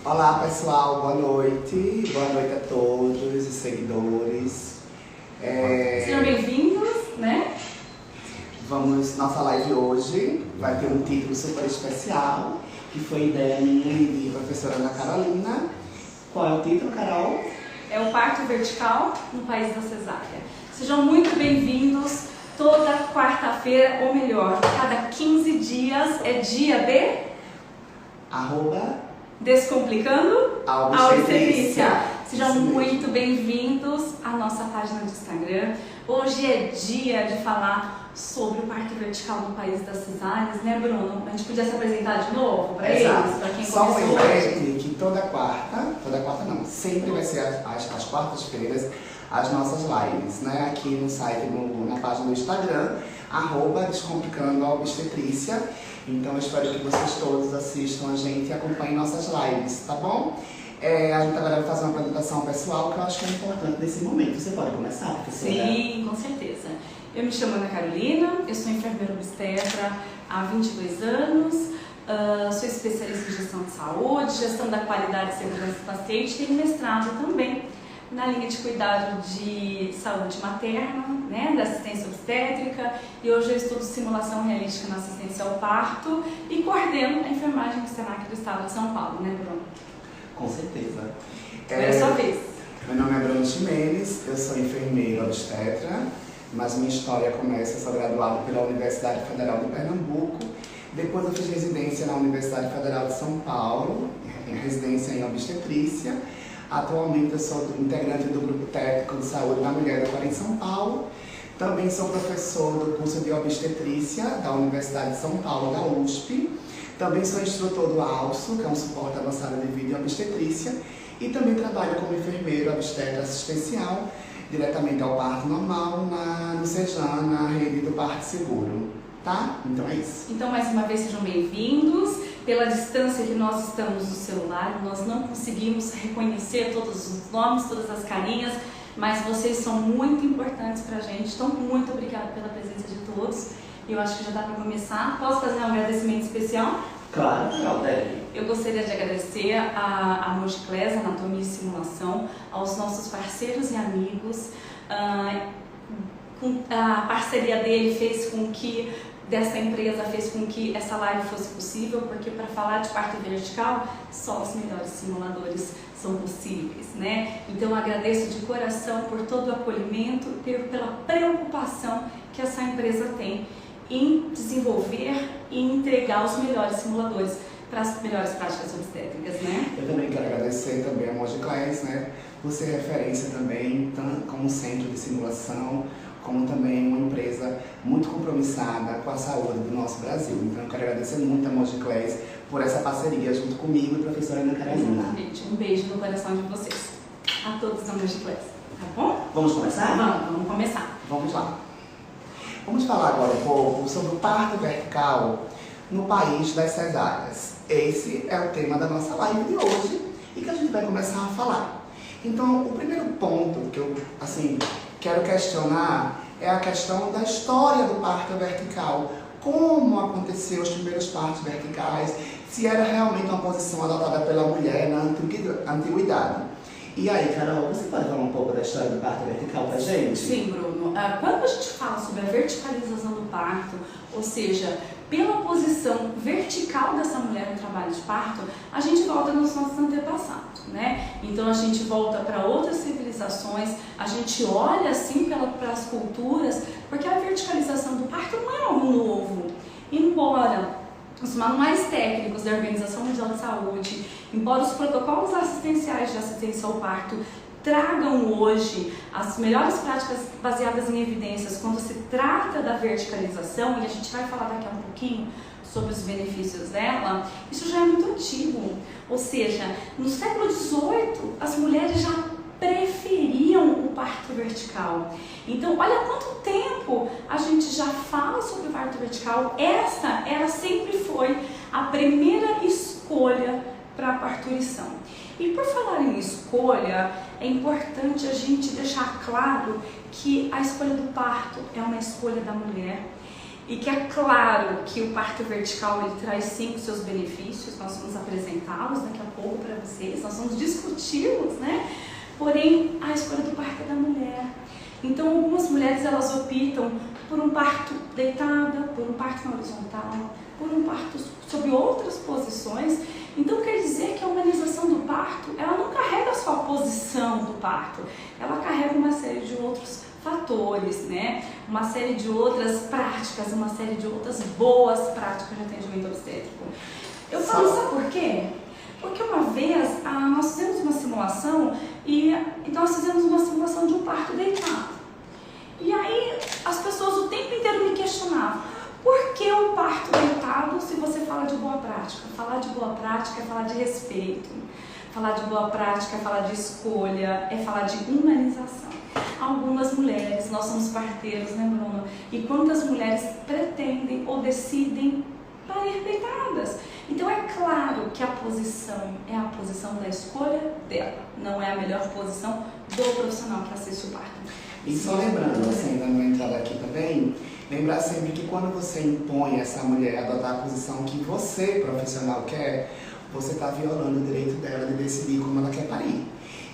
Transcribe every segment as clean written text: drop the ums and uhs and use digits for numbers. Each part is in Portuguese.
Olá pessoal, boa noite a todos os seguidores. Sejam bem-vindos, né? Nossa live hoje vai ter um título super especial, que foi ideia minha e da professora Ana Carolina. Qual é o título, Carol? É o parto vertical no país da cesárea. Sejam muito bem-vindos toda quarta-feira, ou melhor, cada 15 dias é dia de... Descomplicando a obstetrícia. Sejam muito bem-vindos à nossa página do Instagram. Hoje é dia de falar sobre o parto vertical no país das cesáreas, né, Bruno? A gente podia se apresentar de novo para eles, para quem só começou lembrete que toda quarta não, sempre vai ser às quartas-feiras as nossas lives, né? Aqui no site, na página do Instagram, @Descomplicando a Obstetrícia. Então eu espero que vocês todos assistam a gente e acompanhem nossas lives, tá bom? A gente agora vai fazer uma apresentação pessoal que eu acho que é importante nesse momento. Você pode começar, professora? Sim, com certeza. Eu me chamo Ana Carolina, eu sou enfermeira obstetra há 22 anos, sou especialista em gestão de saúde, gestão da qualidade e segurança do paciente, tenho mestrado também na linha de cuidado de saúde materna, né, da assistência obstétrica, e hoje eu estudo simulação realística na assistência ao parto e coordeno a enfermagem do Senac do Estado de São Paulo, né, Bruno? Com certeza. Agora é a sua vez. Meu nome é Bruno Ximenes, eu sou enfermeira obstetra, mas minha história começa, eu sou graduada pela Universidade Federal de Pernambuco, depois eu fiz residência na Universidade Federal de São Paulo, em residência em obstetrícia. Atualmente eu sou integrante do Grupo Técnico de Saúde da Mulher do Corém, em São Paulo. Também sou professor do curso de obstetrícia da Universidade de São Paulo, da USP. Também sou instrutor do ALSO, que é um suporte avançado de vídeo e obstetrícia. E também trabalho como enfermeiro obstetra assistencial, diretamente ao parto normal, no Sejan, na rede do Parto Seguro. Tá? Então é isso. Então, mais uma vez, sejam bem-vindos. Pela distância que nós estamos no celular, nós não conseguimos reconhecer todos os nomes, todas as carinhas, mas vocês são muito importantes pra gente. Então, muito obrigada pela presença de todos. Eu acho que já dá para começar. Posso fazer um agradecimento especial? Claro, deve. Eu gostaria de agradecer a Mojiclés, Anatomia e Simulação, aos nossos parceiros e amigos. A parceria dele dessa empresa fez com que essa live fosse possível, porque para falar de parto vertical, só os melhores simuladores são possíveis, né? Então eu agradeço de coração por todo o acolhimento e pela preocupação que essa empresa tem em desenvolver e entregar os melhores simuladores para as melhores práticas obstétricas, né? Eu também quero agradecer também a Mojiclés, né, por ser referência também, tanto como centro de simulação, como também uma empresa muito compromissada com a saúde do nosso Brasil. Então eu quero agradecer muito a Mojiclés por essa parceria junto comigo e a professora Ana Carolina. Exatamente. Um beijo no coração de vocês, a todos da Mojiclés, tá bom? Vamos começar? Vamos começar. Vamos lá. Vamos falar agora um pouco sobre o parto vertical no país das cesáreas. Esse é o tema da nossa live de hoje e que a gente vai começar a falar. Então, o primeiro ponto que eu, quero questionar é a questão da história do parto vertical. Como aconteceu os primeiros partos verticais, se era realmente uma posição adotada pela mulher na antiguidade. E aí, Carol, você pode falar um pouco da história do parto vertical pra gente? Sim, Bruno. Quando a gente fala sobre a verticalização do parto, ou seja, pela posição vertical dessa mulher no trabalho de parto, a gente volta nos nossos antepassados, né? Então a gente volta para outras civilizações, a gente olha assim para as culturas, porque a verticalização do parto não é algo novo. Embora os manuais técnicos da Organização Mundial de Saúde, embora os protocolos assistenciais de assistência ao parto tragam hoje as melhores práticas baseadas em evidências quando se trata da verticalização, e a gente vai falar daqui a um pouquinho sobre os benefícios dela, isso já é muito antigo. Ou seja, no século XVIII, as mulheres já preferiam o parto vertical. Então, olha quanto tempo a gente já fala sobre o parto vertical. Ela sempre foi a primeira escolha para a parturição. E por falar em escolha, é importante a gente deixar claro que a escolha do parto é uma escolha da mulher. e que é claro que o parto vertical ele traz sim os seus benefícios, nós vamos apresentá-los daqui a pouco para vocês, nós vamos discuti-los, né? Porém, a escolha do parto é da mulher. Então, algumas mulheres elas optam por um parto deitada, por um parto na horizontal, por um parto sob outras posições. Então, quer dizer que a humanização do parto, ela não carrega só a posição do parto, ela carrega uma série de outros fatores, né? Uma série de outras práticas, uma série de outras boas práticas de atendimento obstétrico. Eu falo, sabe por quê? Porque uma vez nós fizemos uma simulação e nós fizemos uma simulação de um parto deitado. E aí as pessoas o tempo inteiro me questionavam: por que o parto deitado se você fala de boa prática? Falar de boa prática é falar de respeito. Falar de boa prática é falar de escolha, é falar de humanização. Algumas mulheres, nós somos parteiros, né, Bruno? E quantas mulheres pretendem ou decidem parir deitadas? Então é claro que a posição é a posição da escolha dela, não é a melhor posição do profissional que assiste o parto. E só lembrando, assim, dando uma entrada aqui também, lembrar sempre que quando você impõe essa mulher a adotar a posição que você, profissional, quer, você está violando o direito dela de decidir como ela quer parir.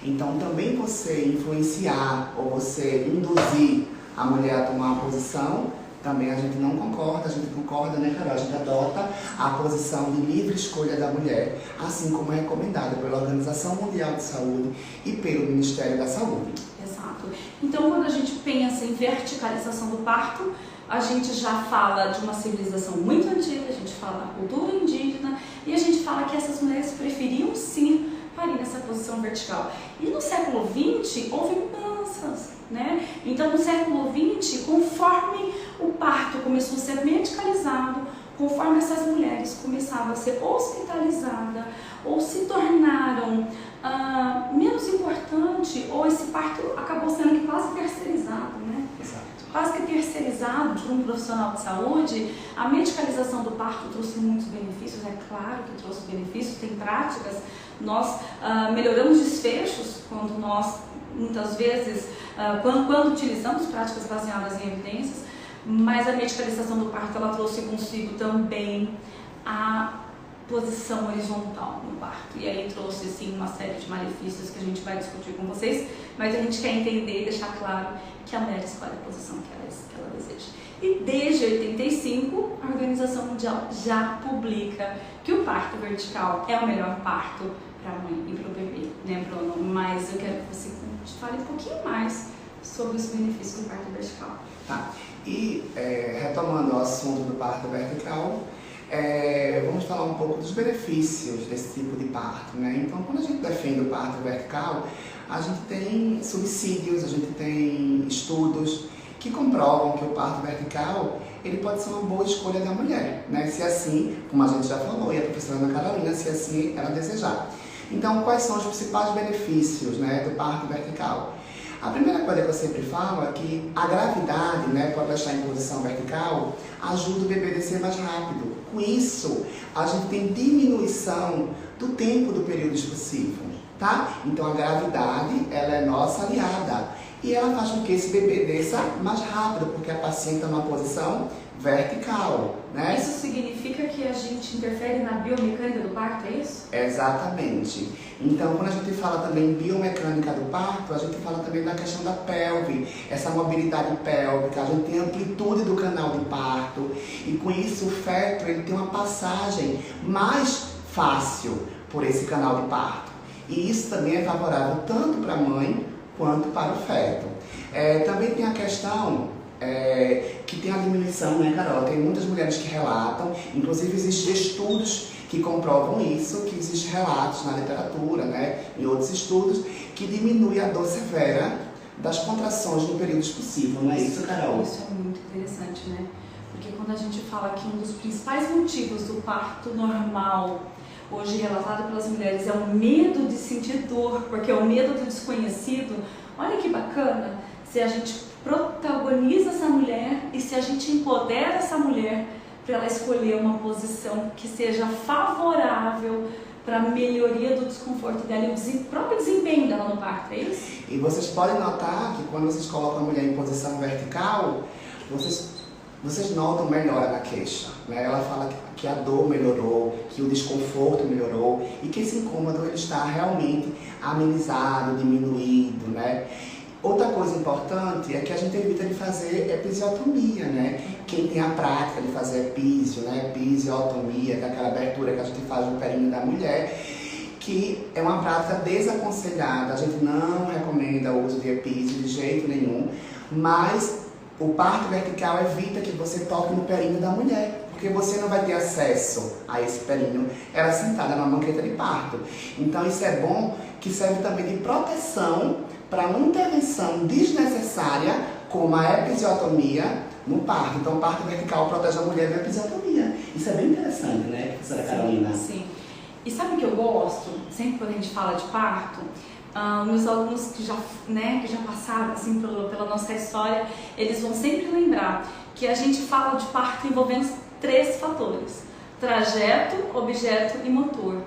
Então também você influenciar ou você induzir a mulher a tomar uma posição, também a gente não concorda, a gente concorda, né, Carol? A gente adota a posição de livre escolha da mulher, assim como é recomendada pela Organização Mundial de Saúde e pelo Ministério da Saúde. Exato. Então, quando a gente pensa em verticalização do parto, a gente já fala de uma civilização muito antiga, a gente fala da cultura indígena e a gente fala que essas mulheres preferiam sim parir nessa posição vertical. E no século XX houve mudanças, né? Então, no século XX, conforme o parto começou a ser medicalizado, conforme essas mulheres começavam a ser hospitalizadas ou se tornaram menos importante, ou esse parto acabou sendo quase terceirizado, né? Exato. Quase que terceirizado por um profissional de saúde, a medicalização do parto trouxe muitos benefícios, é claro que trouxe benefícios, tem práticas, nós melhoramos desfechos quando nós, muitas vezes, quando utilizamos práticas baseadas em evidências, mas a medicalização do parto, ela trouxe consigo também a posição horizontal no parto, e aí trouxe sim uma série de malefícios que a gente vai discutir com vocês, mas a gente quer entender e deixar claro que a mulher escolhe a posição que ela deseja. E desde 85, a Organização Mundial já publica que o parto vertical é o melhor parto para a mãe e para o bebê, né, Bruno? Mas eu quero que você fale um pouquinho mais sobre os benefícios do parto vertical. Tá. E retomando o assunto do parto vertical, vamos falar um pouco dos benefícios desse tipo de parto, né? Então, quando a gente defende o parto vertical, a gente tem subsídios, a gente tem estudos que comprovam que o parto vertical ele pode ser uma boa escolha da mulher, né? Se assim, como a gente já falou, e a professora Ana Carolina, se assim ela desejar. Então, quais são os principais benefícios, né, do parto vertical? A primeira coisa que eu sempre falo é que a gravidade, né, por estar em posição vertical, ajuda o bebê a descer mais rápido. Com isso, a gente tem diminuição do tempo do período expulsivo, tá? Então a gravidade, ela é nossa aliada e ela faz com que esse bebê desça mais rápido, porque a paciente está numa posição vertical, né? Isso significa que a gente interfere na biomecânica do parto, é isso? Exatamente. Então, quando a gente fala também em biomecânica do parto, a gente fala também da questão da pelve, essa mobilidade pélvica, a gente tem amplitude do canal de parto e com isso o feto ele tem uma passagem mais fácil por esse canal de parto. E isso também é favorável tanto para a mãe quanto para o feto. Também tem a questão que tem a diminuição, né, Carol? Tem muitas mulheres que relatam, inclusive existem estudos que comprovam isso, que existem relatos na literatura, né, em outros estudos, que diminui a dor severa das contrações no período expulsivo, não é isso, Carol? Isso é muito interessante, né? Porque quando a gente fala que um dos principais motivos do parto normal, hoje relatado pelas mulheres, é o medo de sentir dor, porque é o medo do desconhecido, olha que bacana, se a gente protagoniza essa mulher e se a gente empodera essa mulher para ela escolher uma posição que seja favorável para a melhoria do desconforto dela e o próprio desempenho dela no parto, é isso? E vocês podem notar que quando vocês colocam a mulher em posição vertical, vocês vocês notam melhora na queixa, né? Ela fala que a dor melhorou, que o desconforto melhorou e que esse incômodo ele está realmente amenizado, diminuído, né? Outra coisa importante é que a gente evita de fazer episiotomia, né? Quem tem a prática de fazer epísio, né? Episiotomia, que é aquela abertura que a gente faz no períneo da mulher, que é uma prática desaconselhada, a gente não recomenda o uso de epísio de jeito nenhum, mas o parto vertical evita que você toque no períneo da mulher, porque você não vai ter acesso a esse períneo, ela sentada numa banqueta de parto. Então isso é bom, que serve também de proteção para uma intervenção desnecessária, como a episiotomia no parto. Então o parto vertical protege a mulher da episiotomia. Isso é bem interessante, né, professora Carolina? Sim. E sabe o que eu gosto? Sempre quando a gente fala de parto, meus alunos que já passaram assim, pela nossa história, eles vão sempre lembrar que a gente fala de parto envolvendo 3 fatores: trajeto, objeto e motor.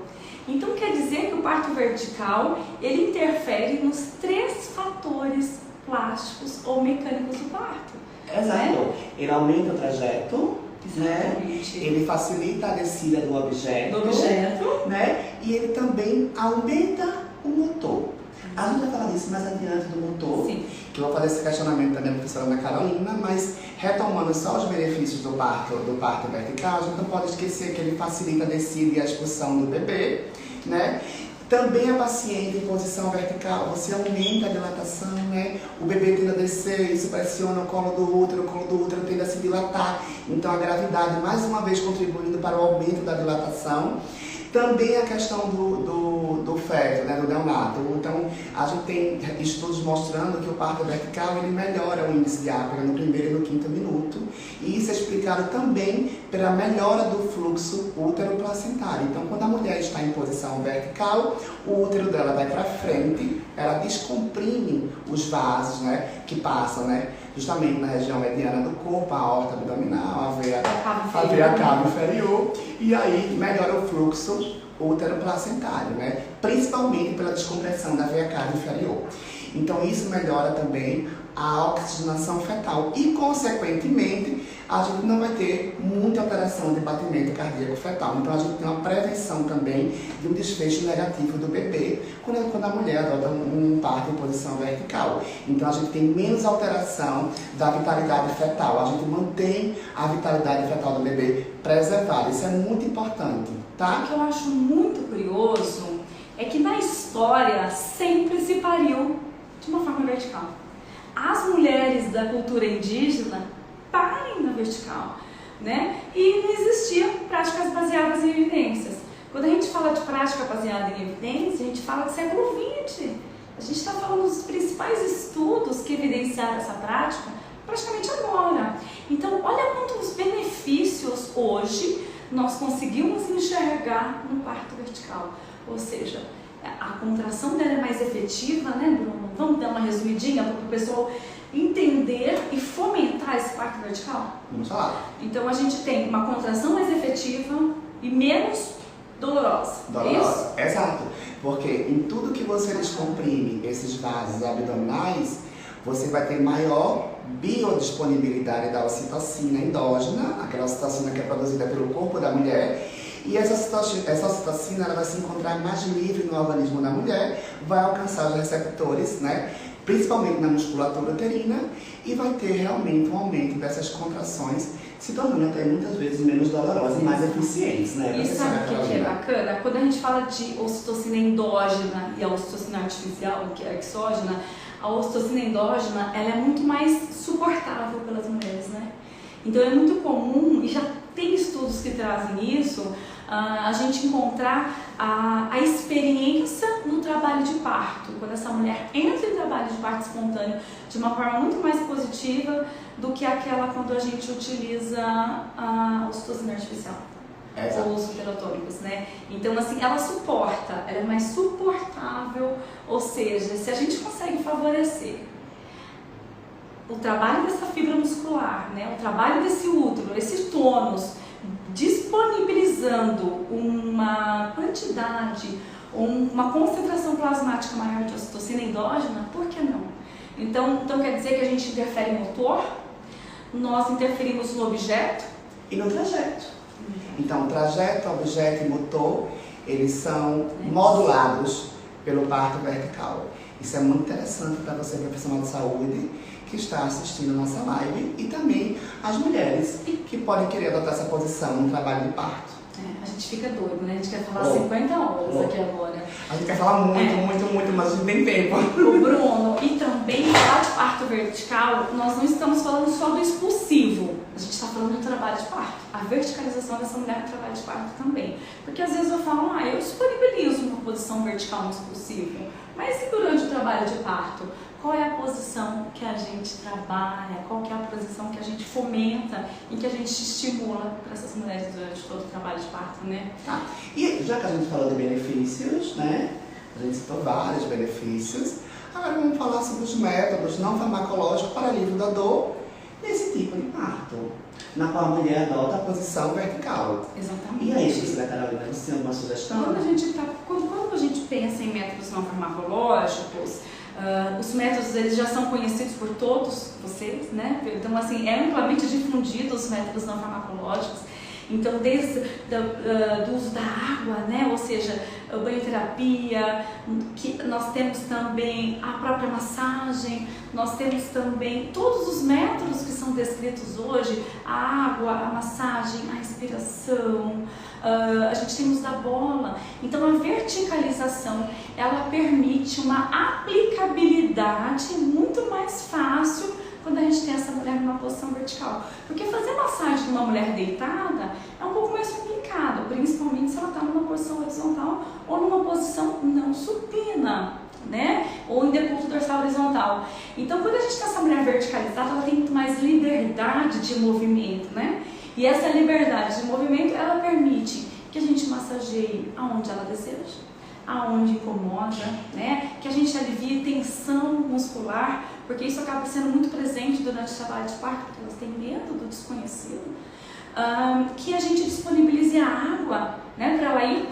Então quer dizer que o parto vertical ele interfere nos 3 fatores plásticos ou mecânicos do parto. Exato. Né? Ele aumenta o trajeto, né? Ele facilita a descida do objeto, né? E ele também aumenta o motor. A gente vai falar disso mais adiante do motor, Sim. que eu vou fazer esse questionamento também para a professora Ana Carolina, mas retomando só os benefícios do parto vertical, a gente não pode esquecer que ele facilita a descida e a expulsão do bebê, né? Também a paciente em posição vertical, você aumenta a dilatação, né? O bebê tende a descer, isso pressiona o colo do útero tende a se dilatar. Então a gravidade, mais uma vez, contribuindo para o aumento da dilatação. Também a questão do feto, né, do neonato. Então, a gente tem estudos mostrando que o parto vertical ele melhora o índice de ápera no primeiro e no 5º minuto. E isso é explicado também pela melhora do fluxo útero-placentário. Então, quando a mulher está em posição vertical, o útero dela vai para frente, ela descomprime os vasos, né, que passam, né, justamente na região mediana do corpo, a aorta abdominal, a veia cava inferior, e aí melhora o fluxo útero-placentário, né? Principalmente pela descompressão da veia cava inferior. Então isso melhora também a oxigenação fetal e, consequentemente, a gente não vai ter muita alteração de batimento cardíaco fetal. Então a gente tem uma prevenção também de um desfecho negativo do bebê quando a mulher adota um parto em posição vertical. Então a gente tem menos alteração da vitalidade fetal, a gente mantém a vitalidade fetal do bebê preservada. Isso é muito importante, tá? O que eu acho muito curioso é que na história sempre se pariu de uma forma vertical. As mulheres da cultura indígena parem na vertical, né? E não existiam práticas baseadas em evidências. Quando a gente fala de prática baseada em evidências, a gente fala do século XX. A gente está falando dos principais estudos que evidenciaram essa prática praticamente agora. Então, olha quantos benefícios hoje nós conseguimos enxergar no parto vertical. Ou seja, a contração dela é mais efetiva, né, Bruno? Vamos dar uma resumidinha para o pessoal entender e fomentar esse parto vertical? Vamos falar. Então a gente tem uma contração mais efetiva e menos dolorosa. Dolorosa, exato. Porque em tudo que você descomprime esses vasos abdominais, você vai ter maior biodisponibilidade da ocitocina endógena, aquela ocitocina que é produzida pelo corpo da mulher. E essa ocitocina ela vai se encontrar mais livre no organismo da mulher, vai alcançar os receptores, né, principalmente na musculatura uterina, e vai ter realmente um aumento dessas contrações, se tornando até muitas vezes menos dolorosas e mais eficientes, né? E sabe o que é bacana? Quando a gente fala de ocitocina endógena e a ocitocina artificial, que é exógena, a ocitocina endógena ela é muito mais suportável pelas mulheres, né? Então é muito comum, e já tem estudos que trazem isso, a gente encontrar a experiência no trabalho de parto, quando essa mulher entra em trabalho de parto espontâneo de uma forma muito mais positiva do que aquela quando a gente utiliza a ocitocina artificial. Ou os superotônicos, né? Então, assim, ela suporta, ela é mais suportável, ou seja, se a gente consegue favorecer o trabalho dessa fibra muscular, né? O trabalho desse útero, esse tônus, disponibilizando uma quantidade, uma concentração plasmática maior de ocitocina endógena, por que não? Então quer dizer que a gente interfere em motor, nós interferimos no objeto e no trajeto. Então, trajeto, objeto e motor, eles são modulados pelo parto vertical. Isso é muito interessante para você, profissional de saúde, que está assistindo a nossa live, e também as mulheres que podem querer adotar essa posição no trabalho de parto. A gente fica doido, né? A gente quer falar 50 horas aqui agora. A gente quer falar muito, mas a gente tem tempo. O Bruno, e também falar de parto vertical, nós não estamos falando só do expulsivo. A gente está falando do trabalho de parto. A verticalização dessa mulher no trabalho de parto também. Porque às vezes eu falo, eu disponibilizo uma posição vertical no expulsivo. Mas e durante o trabalho de parto? Qual é a posição que a gente trabalha? Qual que é a posição que a gente fomenta e que a gente estimula para essas mulheres durante todo o trabalho de parto, né? E já que a gente falou de benefícios, né? A gente citou vários benefícios. Agora vamos falar sobre os métodos não farmacológicos para alívio da dor nesse tipo de parto, na qual a mulher adota a posição vertical. Exatamente. E aí, professora Carolina, você tem alguma sugestão? Quando a gente pensa em métodos não farmacológicos, os métodos eles já são conhecidos por todos vocês, né? Então, assim, é amplamente difundido os métodos não farmacológicos. Então, desde do uso da água, né? Ou seja, banhoterapia, que nós temos também a própria massagem, nós temos também todos os métodos que são descritos hoje, a água, a massagem, a respiração, a gente tem o uso da bola. Então, a verticalização, ela permite uma aplicabilidade muito mais fácil quando a gente tem essa mulher numa posição vertical. Porque fazer massagem numa mulher deitada é um pouco mais complicado, principalmente se ela está numa posição horizontal ou numa posição não supina, né? Ou em decúbito dorsal horizontal. Então, quando a gente tem essa mulher verticalizada, ela tem muito mais liberdade de movimento, né? E essa liberdade de movimento, ela permite que a gente massageie aonde ela deseja, aonde incomoda, né? Que a gente alivie tensão muscular, porque isso acaba sendo muito presente durante o trabalho de parto, porque elas têm medo do desconhecido. Que a gente disponibilize a água, né? Para ela ir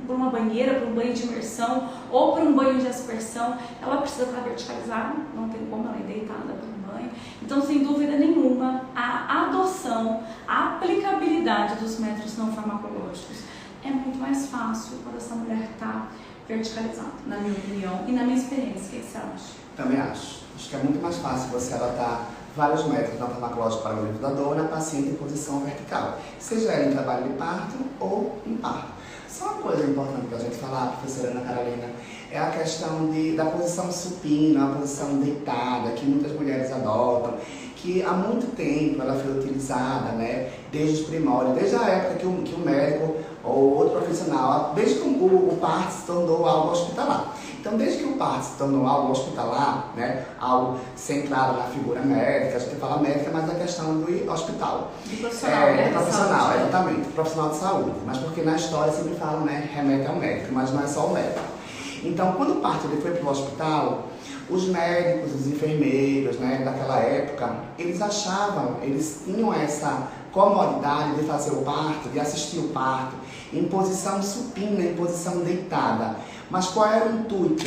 para uma banheira, para um banho de imersão ou para um banho de aspersão, ela precisa estar verticalizada, não tem como ela ir deitada para um banho. Então, sem dúvida nenhuma, a adoção, a aplicabilidade dos métodos não farmacológicos é muito mais fácil quando essa mulher está verticalizada, na minha opinião e na minha experiência. O que você acha? Também acho. Acho que é muito mais fácil você adotar vários métodos não farmacológicos para o alívio da dor na paciente em posição vertical, seja ela em trabalho de parto ou em parto. Só uma coisa importante para a gente falar, professora Ana Carolina, é a questão da posição supina, a posição deitada, que muitas mulheres adotam, que há muito tempo ela foi utilizada, né, desde os primórdios, desde a época que o médico ou outro profissional, desde que o parto se tornou algo hospitalar. Então, desde que o parto se tornou algo hospitalar, né, algo centrado na figura médica, a gente fala médica, mas a questão do hospital. De profissional, né? Profissional, exatamente, profissional de saúde. Mas porque na história sempre falam, né, remete ao médico, mas não é só o médico. Então, quando o parto ele foi para o hospital, os médicos, os enfermeiros, né, daquela época, eles tinham essa comodidade de fazer o parto, de assistir o parto, em posição supina, em posição deitada. Mas qual era o intuito?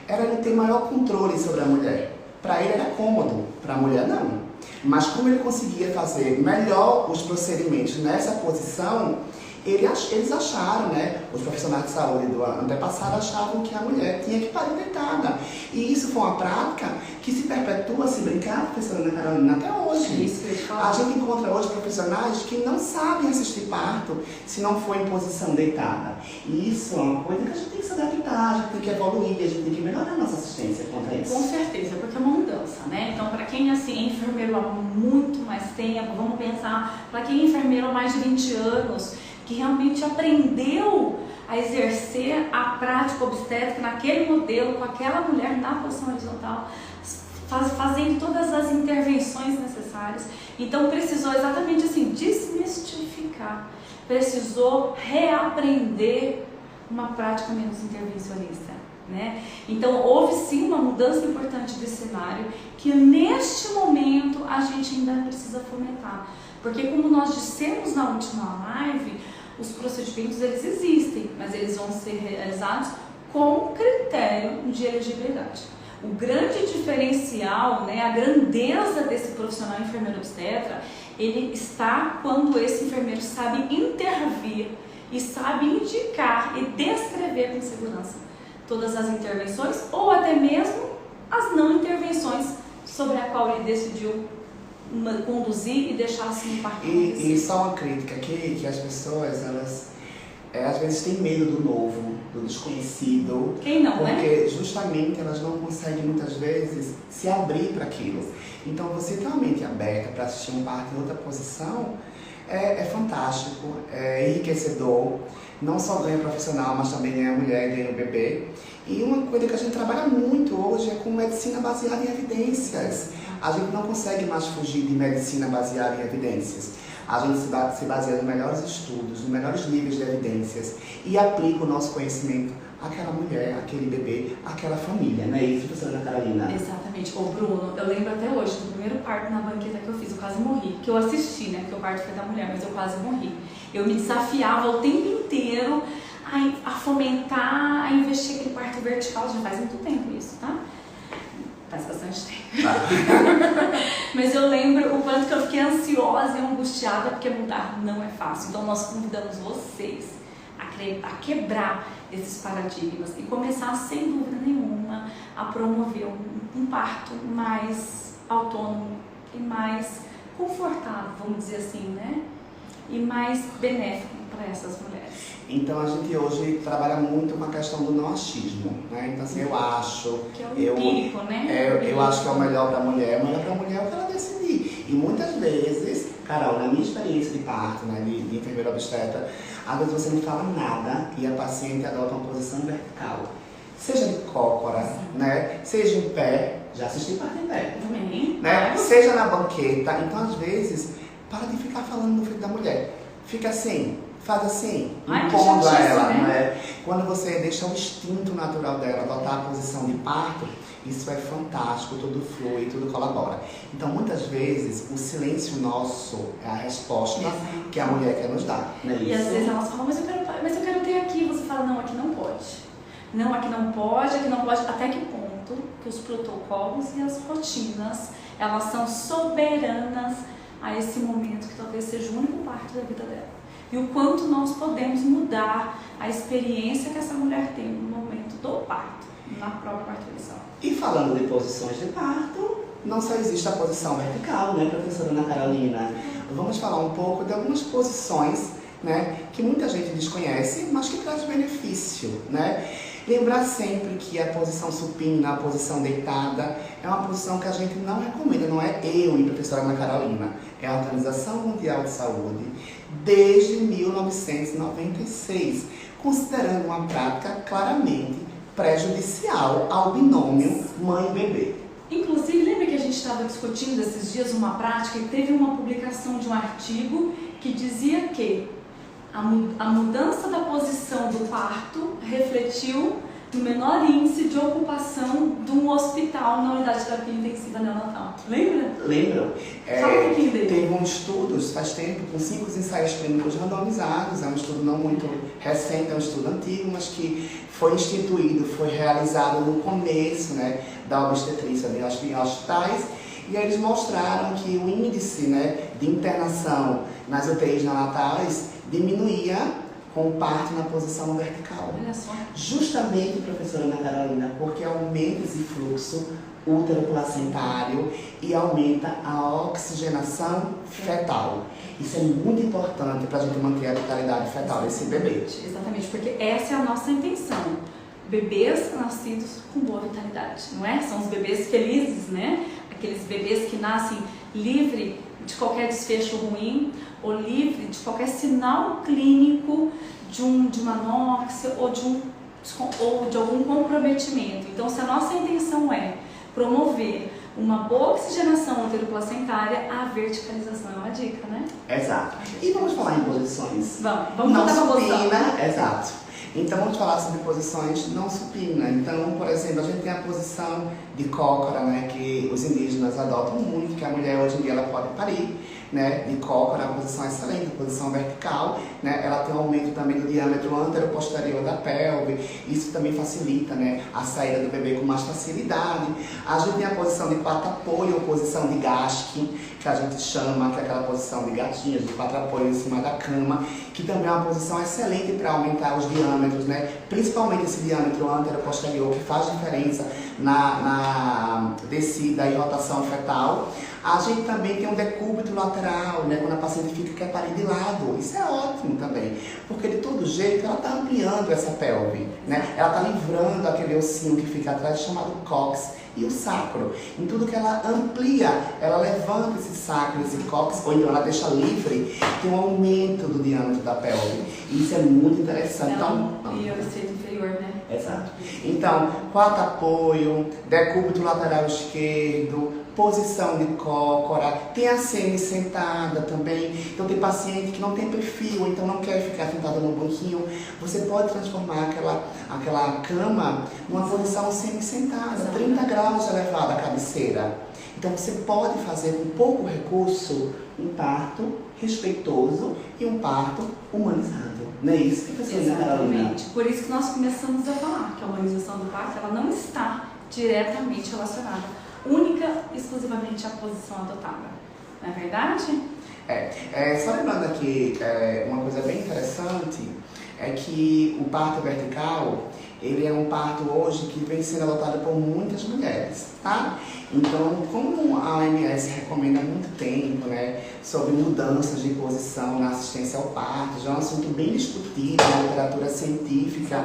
Era ele ter maior controle sobre a mulher. Para ele era cômodo, para a mulher não. Mas como ele conseguia fazer melhor os procedimentos nessa posição, eles acharam, né, os profissionais de saúde do antepassado achavam que a mulher tinha que parir deitada. E isso foi uma prática que se perpetua, se brincar, professora Ana Carolina, até hoje. Isso que eu ia falar. A gente encontra hoje profissionais que não sabem assistir parto se não for em posição deitada. E isso é uma coisa que a gente tem que se adaptar, a gente tem que evoluir, a gente tem que melhorar a nossa assistência contra isso. Com certeza, porque é uma mudança, né? Então, para quem assim, é enfermeiro há muito mais tempo, vamos pensar, para quem é enfermeiro há mais de 20 anos, que realmente aprendeu a exercer a prática obstétrica naquele modelo, com aquela mulher na posição horizontal, fazendo todas as intervenções necessárias. Então precisou exatamente assim, desmistificar, precisou reaprender uma prática menos intervencionista, né? Então houve sim uma mudança importante de cenário que neste momento a gente ainda precisa fomentar. Porque como nós dissemos na última live, os procedimentos eles existem, mas eles vão ser realizados com critério de elegibilidade. O grande diferencial, né, a grandeza desse profissional enfermeiro obstetra, ele está quando esse enfermeiro sabe intervir e sabe indicar e descrever com segurança todas as intervenções ou até mesmo as não intervenções sobre a qual ele decidiu conduzir e deixar assim o parto acontecer. E só uma crítica aqui, que as pessoas, elas às vezes têm medo do novo, do desconhecido. Quem não, porque, né? Porque justamente elas não conseguem muitas vezes se abrir para aquilo. Então você ter uma mente aberta para assistir um parto em outra posição é fantástico, é enriquecedor. Não só ganha profissional, mas também ganha a mulher, ganha o bebê. E uma coisa que a gente trabalha muito hoje é com medicina baseada em evidências. A gente não consegue mais fugir de medicina baseada em evidências. A gente se baseia nos melhores estudos, nos melhores níveis de evidências e aplica o nosso conhecimento àquela mulher, àquele bebê, àquela família, não é isso, professora Ana Carolina? Exatamente. Ô Bruno, eu lembro até hoje do primeiro parto na banqueta que eu fiz, eu quase morri. Que eu assisti, né, porque o parto foi da mulher, mas eu quase morri. Eu me desafiava o tempo inteiro a fomentar, a investir aquele parto vertical, já faz muito tempo isso, tá? Faz bastante tempo. Mas eu lembro o quanto que eu fiquei ansiosa e angustiada, porque mudar não é fácil. Então nós convidamos vocês a quebrar esses paradigmas e começar, sem dúvida nenhuma, a promover um parto mais autônomo e mais confortável, vamos dizer assim, né? E mais benéfico para essas mulheres. Então a gente hoje trabalha muito com a questão do não achismo, né? Então assim, eu acho... Que é o empírico, né? Eu acho que é o melhor para a mulher é o que ela decidir. E muitas vezes, Carol, na minha experiência de parto, né, de enfermeira obstetra, às vezes você não fala nada e a paciente adota uma posição vertical. Seja de cócora, né? Seja em pé, já assisti parto em pé. Também. Né? Seja na banqueta. Então às vezes, para de ficar falando no filho da mulher. Fica assim. Faz assim, impondo a ela, né? Quando você deixa o instinto natural dela adotar a posição de parto, isso é fantástico, tudo flui, tudo colabora. Então, muitas vezes, o silêncio nosso é a resposta que a mulher quer nos dar, né? E às vezes elas falam, mas eu quero ter aqui. Você fala, não, aqui não pode. Não, aqui não pode, aqui não pode. Até que ponto que os protocolos e as rotinas, elas são soberanas a esse momento que talvez seja o único parto da vida dela. E o quanto nós podemos mudar a experiência que essa mulher tem no momento do parto, na própria parturição. E falando de posições de parto, não só existe a posição vertical, né, professora Ana Carolina? Vamos falar um pouco de algumas posições, né, que muita gente desconhece, mas que traz benefício, né? Lembrar sempre que a posição supina, a posição deitada, é uma posição que a gente não recomenda, não é eu e a professora Ana Carolina, é a Organização Mundial de Saúde, desde 1996, considerando uma prática claramente prejudicial ao binômio mãe-bebê. Inclusive, lembra que a gente estava discutindo esses dias uma prática e teve uma publicação de um artigo que dizia que a mudança da posição do parto refletiu no menor índice de ocupação de um hospital na unidade de terapia intensiva neonatal. Lembra? Lembram? Fala um pouquinho dele. Teve um estudo, faz tempo, com 5 ensaios clínicos randomizados, é um estudo não muito recente, é um estudo antigo, mas que foi instituído, foi realizado no começo, né, da obstetrícia em hospitais, e eles mostraram que o índice, né, de internação nas UTIs neonatais diminuía com o parto na posição vertical. Olha só. Justamente, professora Ana Carolina, porque aumenta esse fluxo útero-placentário e aumenta a oxigenação fetal. Isso é muito importante para a gente manter a vitalidade fetal desse bebê. Exatamente, porque essa é a nossa intenção. Bebês nascidos com boa vitalidade, não é? São os bebês felizes, né? Aqueles bebês que nascem livre de qualquer desfecho ruim ou livre de qualquer sinal clínico de uma anóxia ou de algum comprometimento. Então, se a nossa intenção é promover uma boa oxigenação uteroplacentária, a verticalização é uma dica, né? Exato. E vamos falar em posições. Vamos não botar uma posição. supina, exato. Então vamos falar sobre posições não supina. Então, por exemplo, a gente tem a posição de cócora, né, que os indígenas adotam muito, que a mulher hoje em dia ela pode parir né, de cócora, uma posição excelente, posição vertical, né, ela tem um aumento também do diâmetro antero-posterior da pelve, isso também facilita, né, a saída do bebê com mais facilidade. A gente tem a posição de quatro apoio, ou posição de gasque, que a gente chama, que é aquela posição de gatinhas, de quatro apoios em cima da cama, que também é uma posição excelente para aumentar os diâmetros, né, principalmente esse diâmetro antero-posterior, que faz diferença na descida e rotação fetal. A gente também tem um decúbito lateral, né, quando a paciente fica quer parir de lado. Isso é ótimo também, porque de todo jeito ela está ampliando essa pelve, né? Ela está livrando aquele ossinho que fica atrás chamado cóccix e o sacro. Em tudo que ela amplia, ela levanta esse sacro, esse cóccix, ou então ela deixa livre, tem um aumento do diâmetro da pelve. E isso é muito interessante. E o estreito inferior, né? Exato. Então, quatro apoio, decúbito lateral esquerdo, posição de cócora, tem a semi-sentada também. Então tem paciente que não tem perfil, então não quer ficar sentada no banquinho. Você pode transformar aquela cama numa posição semi-sentada, 30 graus elevada a cabeceira. Então você pode fazer com pouco recurso um parto respeitoso e um parto humanizado. Não é isso que você está falando? Exatamente. Por isso que nós começamos a falar que a humanização do parto ela não está diretamente relacionada única e exclusivamente à posição adotada. Não é verdade? Só lembrando aqui, uma coisa bem interessante é que o parto vertical, ele é um parto hoje que vem sendo adotado por muitas mulheres, tá? Então, como a OMS recomenda há muito tempo, né, sobre mudanças de posição na assistência ao parto, já é um assunto bem discutido na literatura científica,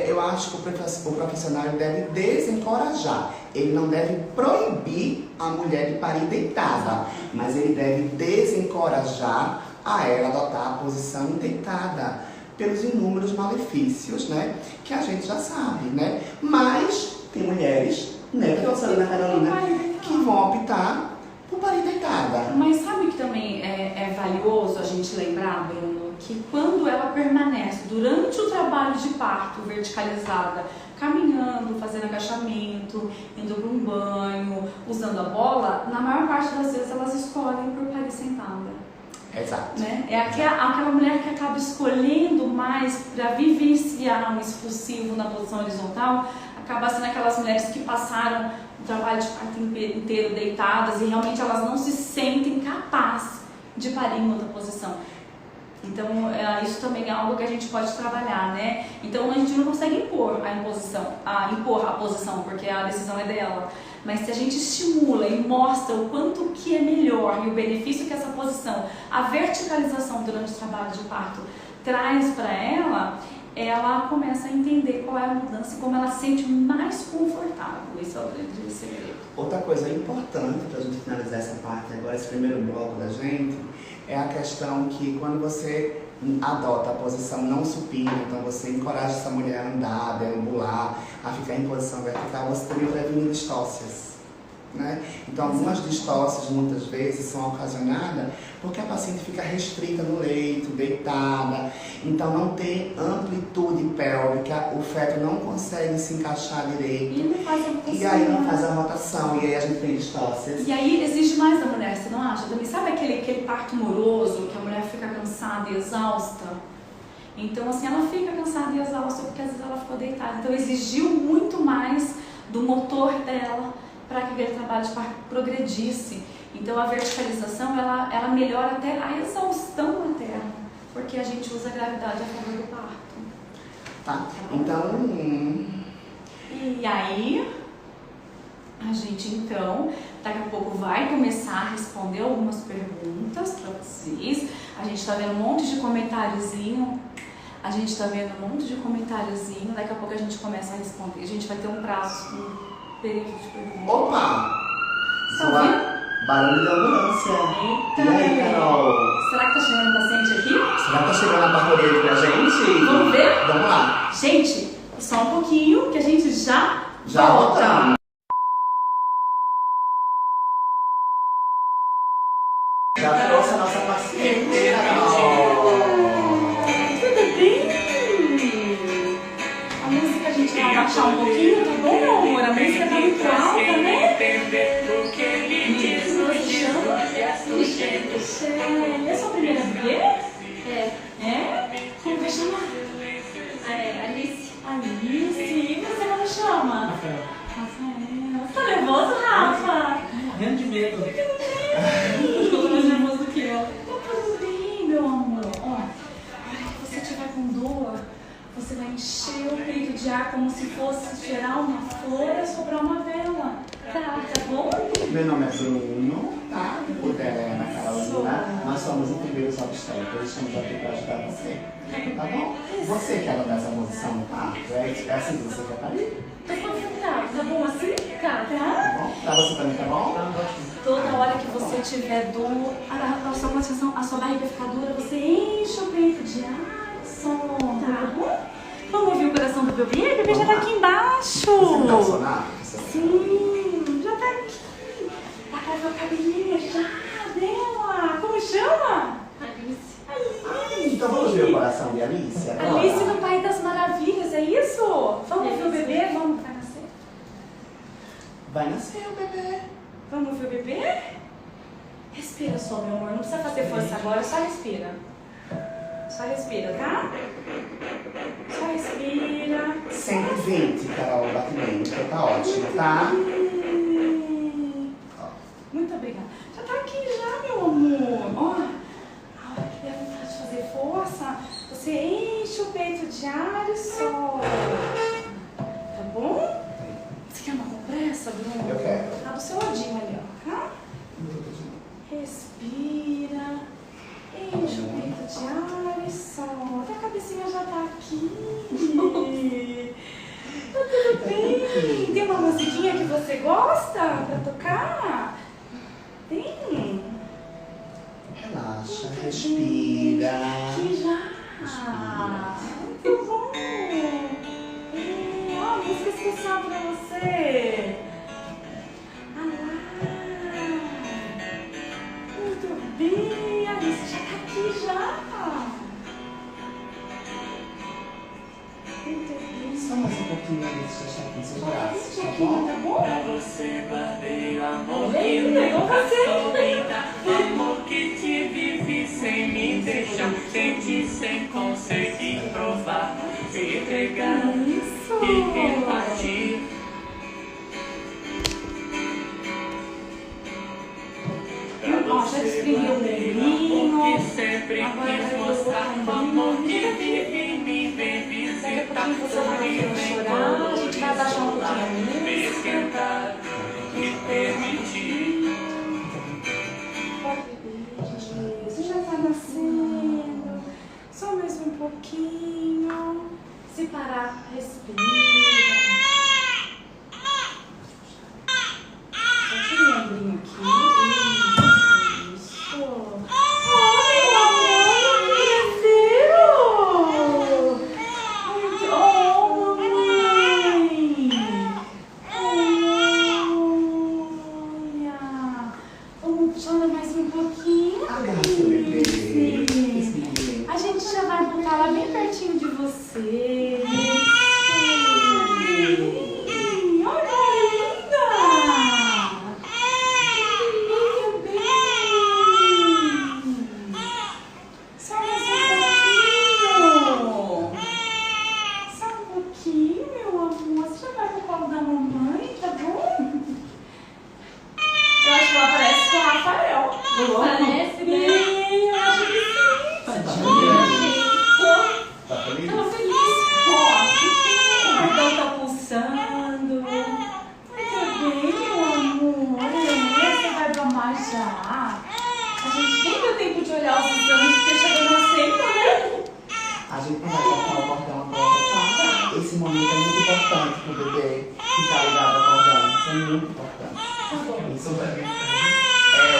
eu acho que o profissional deve desencorajar. Ele não deve proibir a mulher de parir deitada, mas ele deve desencorajar a ela adotar a posição deitada, pelos inúmeros malefícios, né, que a gente já sabe, né? Mas tem mulheres, né, doutora Ana Carolina, que vão optar por parir deitada. Mas sabe que também é valioso a gente lembrar, Bruno, que quando ela permanece durante o trabalho de parto verticalizada, caminhando, fazendo agachamento, indo para um banho, usando a bola, na maior parte das vezes elas escolhem por parir sentada. Exato. Né? É aquela mulher que acaba escolhendo mais para vivenciar um expulsivo na posição horizontal, acaba sendo aquelas mulheres que passaram o trabalho de parto inteiro deitadas e realmente elas não se sentem capazes de parir em outra posição. Então, isso também é algo que a gente pode trabalhar, né? Então, a gente não consegue impor a posição, porque a decisão é dela. Mas se a gente estimula e mostra o quanto que é melhor e o benefício que essa posição, a verticalização durante o trabalho de parto traz para ela começa a entender qual é a mudança e como ela se sente mais confortável. Isso é o grande segredo. Outra coisa importante para a gente finalizar essa parte agora, esse primeiro bloco da gente, é a questão que quando você adota a posição não supina, então você encoraja essa mulher a andar, a deambular, a ficar em posição vertical, você também previne distócias, né? Então algumas distócias muitas vezes são ocasionadas porque a paciente fica restrita no leito, deitada, então não tem amplitude pélvica, o feto não consegue se encaixar direito E não faz a rotação. e aí não faz a rotação, e aí a gente tem distócias. E aí exige mais da mulher, você não acha? Também sabe aquele parto moroso, que a mulher fica cansada e exausta? Então assim, ela fica cansada e exausta porque às vezes ela ficou deitada. Então exigiu muito mais do motor dela para que aquele trabalho de parto progredisse. Então a verticalização, ela melhora até a exaustão materna, porque a gente usa a gravidade a favor do parto. Tá, então... E aí, a gente então, daqui a pouco vai começar a responder algumas perguntas para vocês. A gente tá vendo um monte de comentáriozinho. Daqui a pouco a gente começa a responder. A gente vai ter um prazo, um período de perguntas. Opa! Tá ouvindo? Barulho de ambulância. Eita, E aí, Carol? Será que tá chegando paciente aqui? Será que tá chegando a parteira pra gente? Vamos ver? Vamos lá. Gente, só um pouquinho que a gente já volta. Já trouxe a nossa paciente, Carol. Tudo bem? A música a gente vai abaixar um pouquinho, tá bom, meu amor? A música tá muito alta, né? Michelle. É sua primeira bebê? É. É? Como vai chamar? Alice. Alice. E você como chama? Rafael. Rafael. Você tá nervoso, Rafa? Morrendo de medo. Eu tô mais nervoso do que eu. Tá tudo bem, meu amor. Ó, a hora que você tiver com dor, você vai encher o peito de ar como se fosse cheirar uma flor e soprar uma vela. Tá bom? Meu nome é Bruno, tá? O dela é Ana Carolina. Nós somos enfermeiros obstetras, estamos aqui para ajudar você. Tá bom? Você quer adotar essa posição no parto? É assim que você quer parir? Tô confortável. Tá bom assim? Tá. Tá bom? Pra você também, tá bom? Toda hora que você tiver dor, a sua barriga ficar dura, você enche o peito de ar e solta. Tá bom? Vamos ouvir o coração do bebê? O bebê já tá aqui embaixo. Você tá sonado? Sim, já tá aqui. Tá com a cabelinha já dela. Como chama? Alice. Então vamos ver o coração de Alice agora? Alice no País das Maravilhas, é isso? Vamos ver o bebê? Vamos, vai nascer? Vai nascer o bebê. Vamos ver o bebê? Respira só, meu amor. Não precisa fazer força agora, só respira. Só respira, tá? Só respira. 120, Carol, o batimento. Tá ótimo, tá? Muito obrigada. Já tá aqui já, meu amor. Ó, a hora que der vontade de fazer força, você enche o peito de ar e solta. Tá bom? Você quer uma compressa, Bruno? Eu quero. Tá do seu ladinho ali, ó. Tá? Respira. Enche o peito de ar e solta. A cabecinha já tá aqui. Tá tudo bem? Tem uma musiquinha que você gosta pra tocar? Tem? Relaxa, respira. Aqui já. Muito bom. Ó, música especial pra você. Ah lá. Muito bem. A Alice já tá aqui já. Muito bem. Só mais um pouquinho, Alice, deixa aqui nos seus braços, Isso tá aqui, bom? tá bom? Pra você guardei o amor Vem, que pegou nunca você. soube, amor que te vive sem me deixar, sente sem conseguir provar, entregar Isso. e repartir. Ó, já escrevi o belinho. Que sempre Agora quis vai mostrar, colocar um amor que belinho. vive me vem Daqui a visitar, pouquinho você vai chorar, a gente vai abaixar um pouquinho a me música. esquentar, me permitir. Isso, já tá nascendo. Só mais um pouquinho. Se parar, respira. Só tira o ombrinho aqui. Isso. Oh, meu amor, cresceu. Muito. Oh, mamãe. Olha. Vamos chorar mais um pouquinho. Agarra seu bebê. Esse Sim. menino. A gente já vai botar ela bem pertinho de você. Sim. Olha que linda! Muito bem. Só mais um pouquinho. Só um pouquinho, meu amor. Você já vai pro colo da mamãe, tá bom? Eu acho que ela parece com o Rafael. Parece, né? Eu acho que sim. Tá feliz? Tô feliz. Ó, o cordão tá pulsando. Muito bem, meu amor. Você vai mamar já. A gente nem deu tempo de olhar os exames porque chegou na seca, né? A gente não vai cortar o cordão agora, tá? Esse momento é muito importante pro bebê ficar ligado ao cordão. Isso é muito importante. Tá bom. Isso é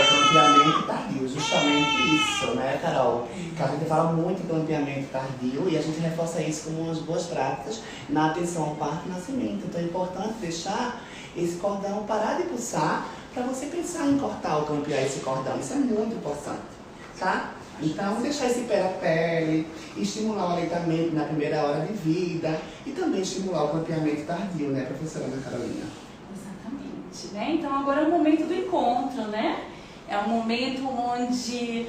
o clampeamento tardio, justamente isso, né, Carol? Que a gente fala muito em clampeamento tardio e a gente reforça isso como umas boas práticas na atenção ao parto e nascimento. Então é importante deixar esse cordão parar de pulsar para você pensar em cortar ou clampear esse cordão. Isso é muito importante, tá? Então, deixar esse pé na pele, estimular o aleitamento na primeira hora de vida e também estimular o clampeamento tardio, né, professora Ana Carolina? Exatamente, né? Então agora é o momento do encontro, né? É um momento onde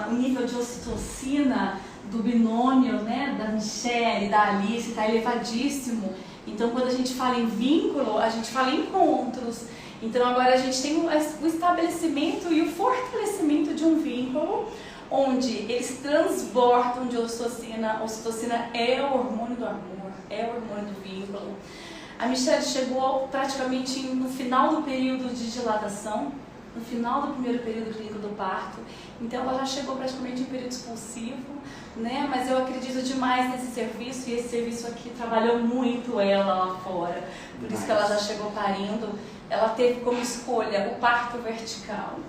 o nível de ocitocina do binômio, né, da Michelle e da Alice está elevadíssimo. Então, quando a gente fala em vínculo, a gente fala em encontros. Então, agora a gente tem o estabelecimento e o fortalecimento de um vínculo, onde eles transbordam de ocitocina. A ocitocina é o hormônio do amor, é o hormônio do vínculo. A Michelle chegou praticamente no final do período de dilatação, no final do primeiro período clínico do parto. Então, ela já chegou praticamente em período expulsivo, né? Mas eu acredito demais nesse serviço, e esse serviço aqui trabalhou muito ela lá fora. Por isso que ela já chegou parindo. Ela teve como escolha o parto vertical.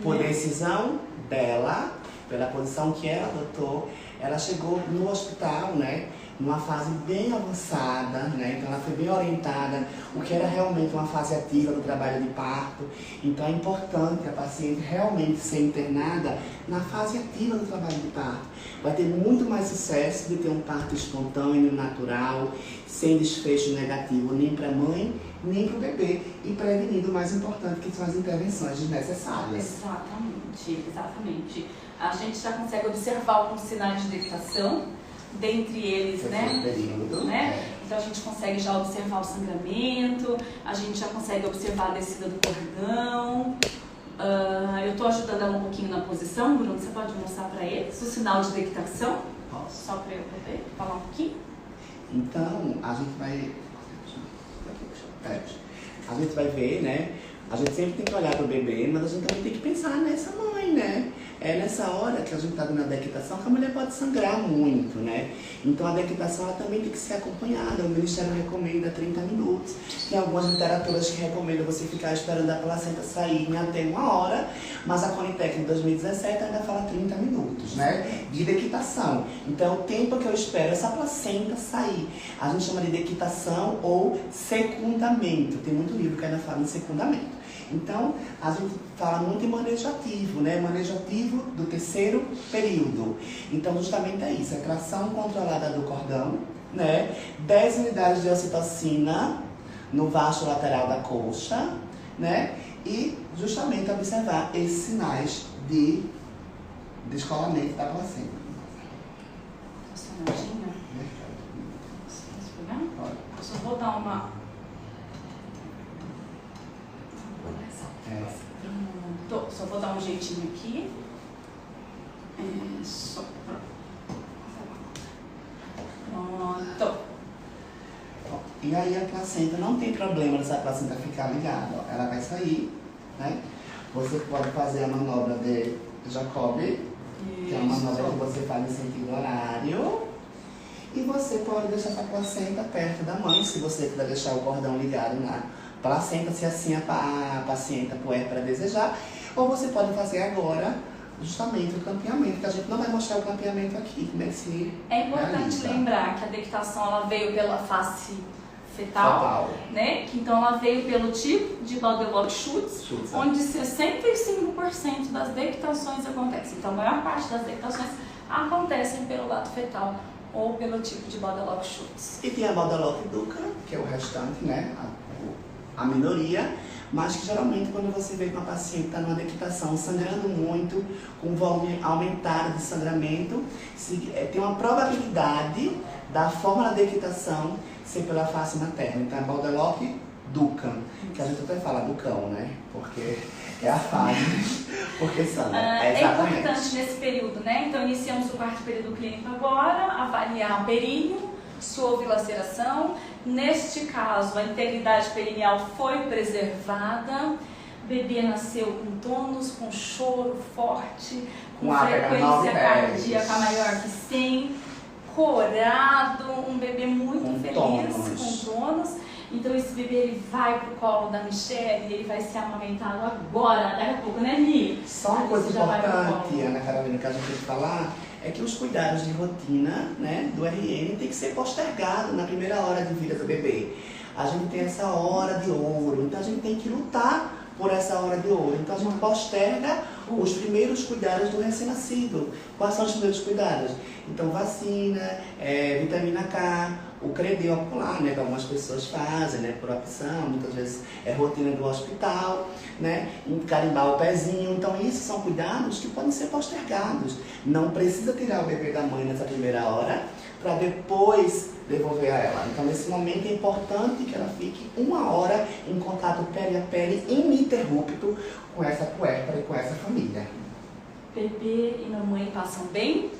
Por decisão dela, pela posição que ela adotou, ela chegou no hospital, né? Numa fase bem avançada, né? Então ela foi bem orientada, o que era realmente uma fase ativa do trabalho de parto. Então é importante a paciente realmente ser internada na fase ativa do trabalho de parto. Vai ter muito mais sucesso de ter um parto espontâneo, natural, sem desfecho negativo nem para a mãe, nem para o bebê. E prevenindo o mais importante, que são as intervenções desnecessárias. Exatamente, exatamente. A gente já consegue observar alguns sinais de dectação, dentre eles, né? Então a gente consegue já observar o sangramento, a gente já consegue observar a descida do cordão. Eu estou ajudando ela um pouquinho na posição, Bruno, você pode mostrar para eles o sinal de dectação? Posso. Só para eu poder falar um pouquinho? Então, a gente vai ver, né? A gente sempre tem que olhar para o bebê, mas a gente também tem que pensar nessa mãe, né? É nessa hora que a gente está dando a dectação que a mulher pode sangrar muito, né? Então a dectação ela também tem que ser acompanhada. O Ministério recomenda 30 minutos. Tem algumas literaturas que recomendam você ficar esperando a placenta sair em até 1 hora, mas a Conitec de 2017 ainda fala 30 minutos, né? De dectação. Então o tempo que eu espero essa placenta sair, a gente chama de dectação ou secundamento. Tem muito livro que ainda fala em secundamento. Então, a gente fala muito em manejo ativo, né? Manejo ativo do 3º período. Então, justamente é isso, a tração controlada do cordão, né? 10 unidades de ocitocina no vasto lateral da coxa, né? E justamente observar esses sinais de descolamento da placenta. Funcionadinha? Eu só vou dar uma... Só vou dar um jeitinho aqui. Pronto. E aí a placenta, não tem problema se a placenta ficar ligada. Ó. Ela vai sair, né? Você pode fazer a manobra de Jacob, que é uma manobra que você faz em sentido horário. E você pode deixar a placenta perto da mãe, se você quiser deixar o cordão ligado na placenta, se assim a paciente puder para desejar. Ou você pode fazer agora justamente o campeamento, que a gente não vai mostrar o campeamento aqui, né? É importante lembrar que a dectação ela veio pela face fetal, né? Que então ela veio pelo tipo de Baudelot-Schutz, onde 65% das dectações acontecem. Então a maior parte das dectações acontecem pelo lado fetal ou pelo tipo de Baudelot-Schutz. E tem a Baudelot-Duca, que é o restante, né? A minoria, mas que geralmente quando você vê que uma paciente está numa dectação sangrando muito, com volume aumentado de sangramento, tem uma probabilidade da forma da dectação ser pela face materna. Então é Baudelot-Duca, que a gente até fala do cão, né? Porque é a fase, porque sangra. É importante nesse período, né? Então iniciamos o 4º período clínico agora, avaliar períneo, sua ovilaceração. Neste caso, a integridade perineal foi preservada, o bebê nasceu com tônus, com choro forte, com frequência cardíaca maior que 100, corado, um bebê muito feliz, com tônus. Então esse bebê ele vai pro colo da Michelle e ele vai ser amamentado agora, daqui a pouco, né, Mi? Só uma coisa importante, Ana Carolina, que a gente tem que falar, é que os cuidados de rotina, né, do RN tem que ser postergado na primeira hora de vida do bebê. A gente tem essa hora de ouro, então a gente tem que lutar por essa hora de ouro. Então a gente posterga os primeiros cuidados do recém-nascido. Quais são os primeiros cuidados? Então vacina, vitamina K, o credil ocular, né? Que algumas pessoas fazem, né? Por opção, muitas vezes é rotina do hospital, né? Carimbar o pezinho. Então, isso são cuidados que podem ser postergados. Não precisa tirar o bebê da mãe nessa primeira hora para depois devolver a ela. Então, nesse momento é importante que ela fique 1 hora em contato pele a pele ininterrupto com essa puérpera e com essa família. Bebê e mamãe passam bem,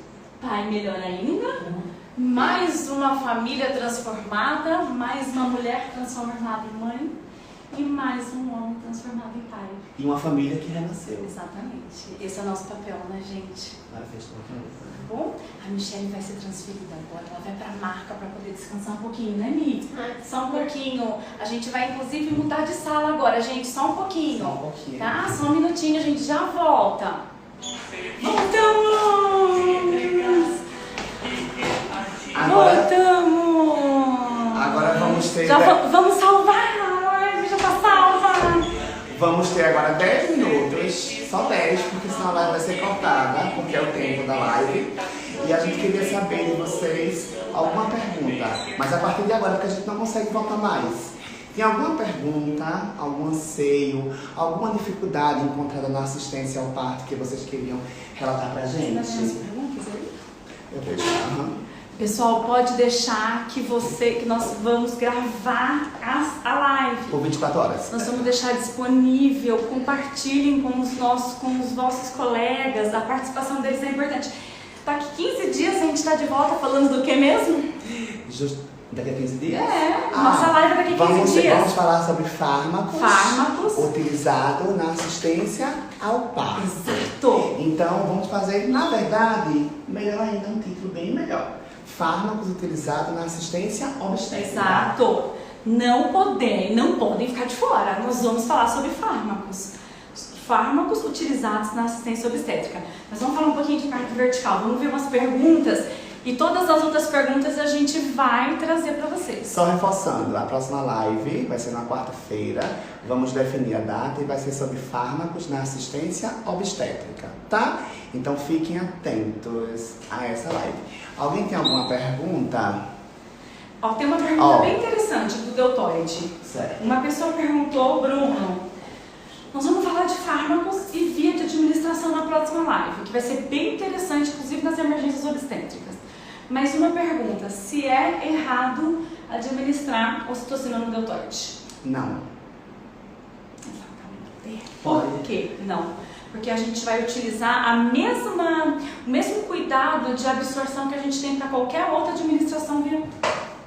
pai melhor ainda, mais uma família transformada, mais uma mulher transformada em mãe e mais um homem transformado em pai. E uma família que renasceu. Exatamente. Esse é o nosso papel, né, gente? Agora fez tudo. Tá bom? A Michelle vai ser transferida agora, ela vai pra marca para poder descansar um pouquinho, né, Mi? Só um pouquinho. A gente vai, inclusive, mudar de sala agora, gente, só um pouquinho. Só um pouquinho. Tá? Só um minutinho, a gente já volta. Voltamos! Agora vamos ter... Vamos salvar a live, já tá salva! Vamos ter agora 10 minutos, só 10, porque senão a live vai ser cortada, porque é o tempo da live. E a gente queria saber de vocês alguma pergunta, mas a partir de agora, porque a gente não consegue voltar mais. Tem alguma pergunta, algum anseio, alguma dificuldade encontrada na assistência ao parto que vocês queriam relatar pra gente? Eu vejo. Pessoal, pode deixar que nós vamos gravar a live. Por 24 horas. Nós vamos deixar disponível, compartilhem com os nossos colegas, a participação deles é importante. Daqui 15 dias a gente está de volta falando do que mesmo? Daqui a 15 dias? Nossa live é daqui a 15 dias. Vamos falar sobre fármacos utilizados na assistência ao parto. Exato. Então vamos fazer, na verdade, melhor ainda, um título bem melhor. Fármacos utilizados na assistência obstétrica. Exato. Não podem ficar de fora. Nós vamos falar sobre fármacos. Fármacos utilizados na assistência obstétrica. Mas vamos falar um pouquinho de parto vertical. Vamos ver umas perguntas. E todas as outras perguntas a gente vai trazer para vocês. Só reforçando, a próxima live vai ser na quarta-feira. Vamos definir a data e vai ser sobre fármacos na assistência obstétrica, tá? Então fiquem atentos a essa live. Alguém tem alguma pergunta? Tem uma pergunta bem interessante do deltoide. Certo. Uma pessoa perguntou, Bruno, nós vamos falar de fármacos e via de administração na próxima live, que vai ser bem interessante, inclusive nas emergências obstétricas. Mas uma pergunta, se é errado administrar ocitocina no deltoide? Não. Exatamente. Por quê? Não. Porque a gente vai utilizar o mesmo cuidado de absorção que a gente tem para qualquer outra administração via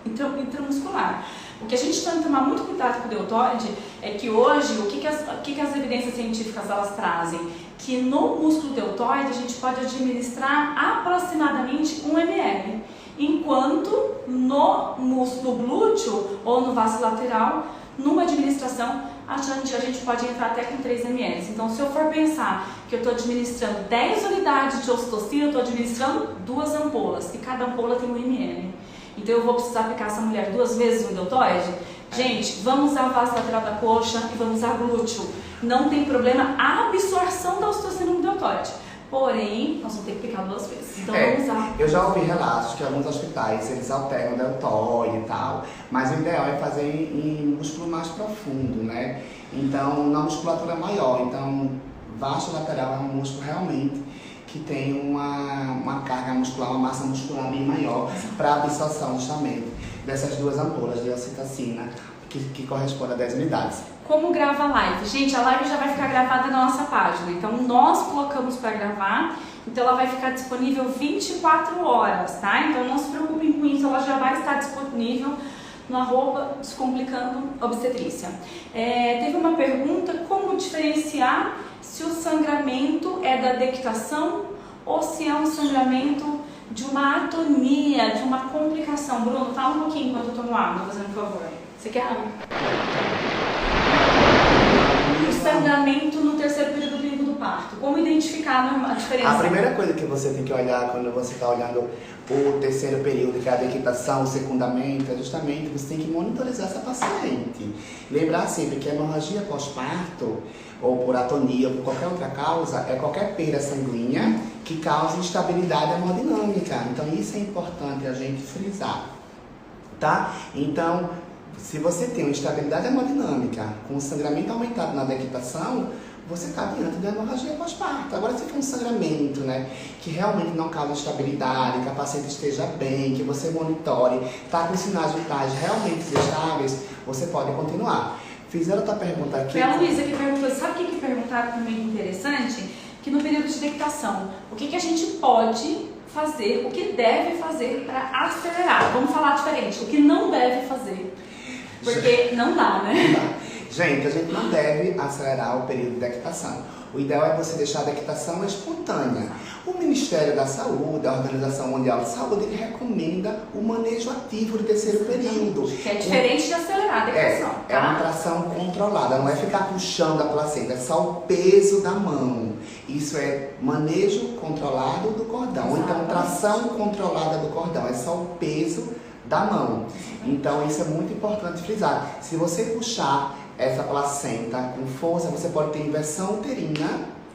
intramuscular. O que a gente tem que tomar muito cuidado com o deltoide é que hoje, o que as evidências científicas elas trazem? Que no músculo deltoide a gente pode administrar aproximadamente 1 ml, enquanto no músculo glúteo ou no vaso lateral, numa administração, a gente pode entrar até com 3 ml. Então, se eu for pensar que eu estou administrando 10 unidades de ocitocina, eu estou administrando 2 ampolas, e cada ampola tem 1 ml. Então, eu vou precisar aplicar essa mulher 2 vezes no deltoide? Gente, vamos usar a vaso lateral da coxa e vamos usar glúteo. Não tem problema a absorção da ocitocina no deltoide. Porém, nós vamos ter que aplicar 2 vezes. Então, vamos usar. Eu já ouvi relatos que alguns hospitais, eles alternam o deltoide e tal. Mas o ideal é fazer em músculo mais profundo, né? Então, na musculatura maior. Então, vasto lateral é um músculo realmente que tem uma carga muscular, uma massa muscular bem maior para absorção justamente dessas 2 ampolas de ocitocina, que corresponde a 10 unidades. Como grava a live? Gente, a live já vai ficar gravada na nossa página, então nós colocamos para gravar, então ela vai ficar disponível 24 horas, tá? Então não se preocupem com isso, ela já vai estar disponível no @Descomplicando Obstetrícia. Teve uma pergunta, como diferenciar se o sangramento é da dectação ou se é um sangramento de uma atonia, de uma complicação? Bruno, fala um pouquinho enquanto eu tomo água, fazendo um favor. Você quer água? O sangramento no terceiro período clínico do parto. Como identificar a diferença? A primeira coisa que você tem que olhar quando você está olhando o terceiro período, que é a dequitação, o secundamento, é justamente você tem que monitorizar essa paciente. Lembrar sempre que a hemorragia pós-parto, ou por atonia, ou por qualquer outra causa, é qualquer perda sanguínea que causa instabilidade hemodinâmica. Então isso é importante a gente frisar. tá? Então, se você tem uma instabilidade hemodinâmica com um sangramento aumentado na decretação, você está diante de hemorragia pós-parto. Agora, se for um sangramento, né, que realmente não causa instabilidade, que a paciente esteja bem, que você monitore, está com sinais vitais realmente estáveis, você pode continuar. Fizeram outra pergunta aqui. Foi a Luísa que perguntou, sabe o que perguntaram também interessante? Que no período de decretação, o que a gente pode fazer, o que deve fazer para acelerar? Vamos falar diferente, o que não deve fazer. Porque não dá, né? Não dá. Gente, a gente não deve acelerar o período de decretação. O ideal é você deixar a decretação espontânea. O Ministério da Saúde, a Organização Mundial de Saúde, ele recomenda o manejo ativo do terceiro período. Que é diferente de acelerar a decretação. É uma tração controlada, não é ficar puxando a placenta, é só o peso da mão. Isso é manejo controlado do cordão. Ou então, tração controlada do cordão, é só o peso da mão. Então, isso é muito importante frisar. Se você puxar essa placenta com força, você pode ter inversão uterina,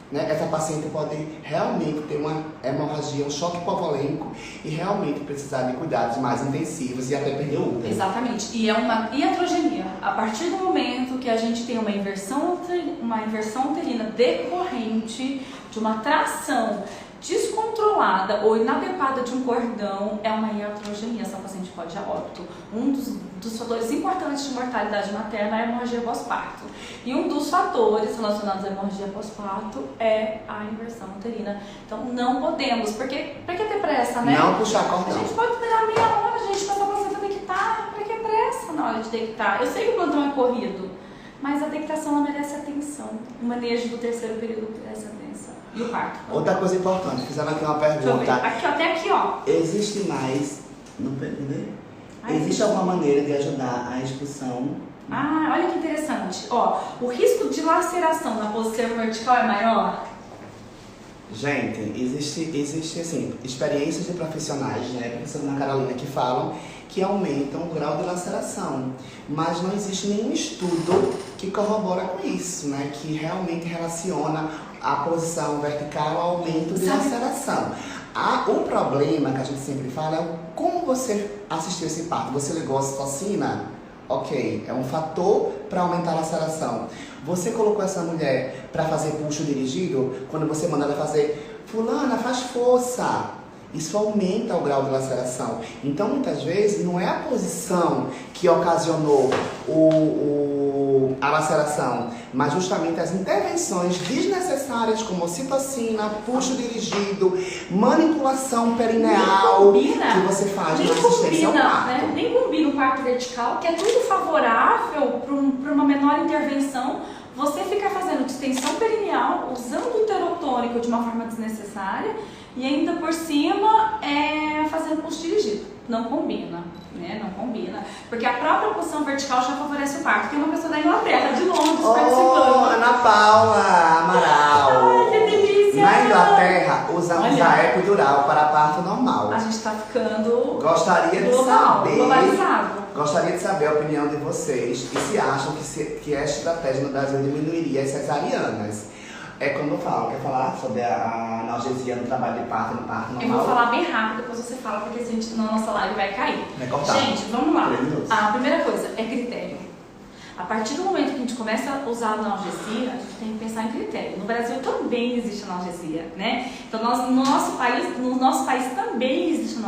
né? Essa paciente pode realmente ter uma hemorragia, um choque hipovolêmico e realmente precisar de cuidados mais intensivos e até perder o útero. Exatamente. E é uma iatrogenia. A partir do momento que a gente tem uma inversão uterina decorrente de uma tração descontrolada ou inadequada de um cordão, é uma iatrogenia, essa paciente pode ir a óbito. Um dos fatores importantes de mortalidade materna é a hemorragia pós-parto. E um dos fatores relacionados à hemorragia pós-parto é a inversão uterina. Então não podemos, porque pra que ter pressa, né? Não puxar cordão. A gente pode esperar meia hora, gente, pra essa placenta decretar. Pra que pressa na hora de decretar? Eu sei que o plantão é corrido, mas a decretação ela merece atenção. O manejo do terceiro período merece atenção. E o parto. Outra coisa importante, fizeram aqui uma pergunta. Aqui, até aqui, ó. Existe mais. Não perdi? Existe alguma maneira de ajudar a expulsão? Ah, olha que interessante. Ó, o risco de laceração na posição vertical é maior? Gente, existe assim, experiências de profissionais, né, professora Ana Carolina, que falam que aumentam o grau de laceração, mas não existe nenhum estudo que corrobora com isso, né, que realmente relaciona a posição vertical ao aumento de laceração. O problema que a gente sempre fala é como você assistiu esse parto. Você ligou a ocitocina? Ok, é um fator para aumentar a laceração. Você colocou essa mulher para fazer puxo dirigido, quando você manda ela fazer, fulana, faz força. Isso aumenta o grau de laceração. Então, muitas vezes, não é a posição que ocasionou a laceração, mas justamente as intervenções desnecessárias, como ocitocina, puxo dirigido, manipulação perineal, que você faz na assistência ao parto. Né? Nem combina o parto vertical, que é tudo favorável para uma menor intervenção. Você fica fazendo distensão perineal, usando o uterotônico de uma forma desnecessária e ainda por cima fazendo pulso dirigido. Não combina, né? Não combina. Porque a própria posição vertical já favorece o parto. Tem uma pessoa da Inglaterra, de Londres, participando. Ana Paula Amaral. Ai, que delícia! Na Inglaterra, usamos a epidural para parto normal. A gente tá ficando Gostaria de saber a opinião de vocês e se acham que essa estratégia no Brasil diminuiria as cesarianas. É quando eu falo, quer falar sobre a analgesia no trabalho de parto, no parto normal? Eu vou falar bem rápido, depois você fala, porque senão a nossa live vai cair. Vai cortar. Gente, vamos lá. A primeira coisa é critério. A partir do momento que a gente começa a usar a analgesia, a gente tem que pensar em critério. No Brasil também existe analgesia, né? Então, no nosso país também existe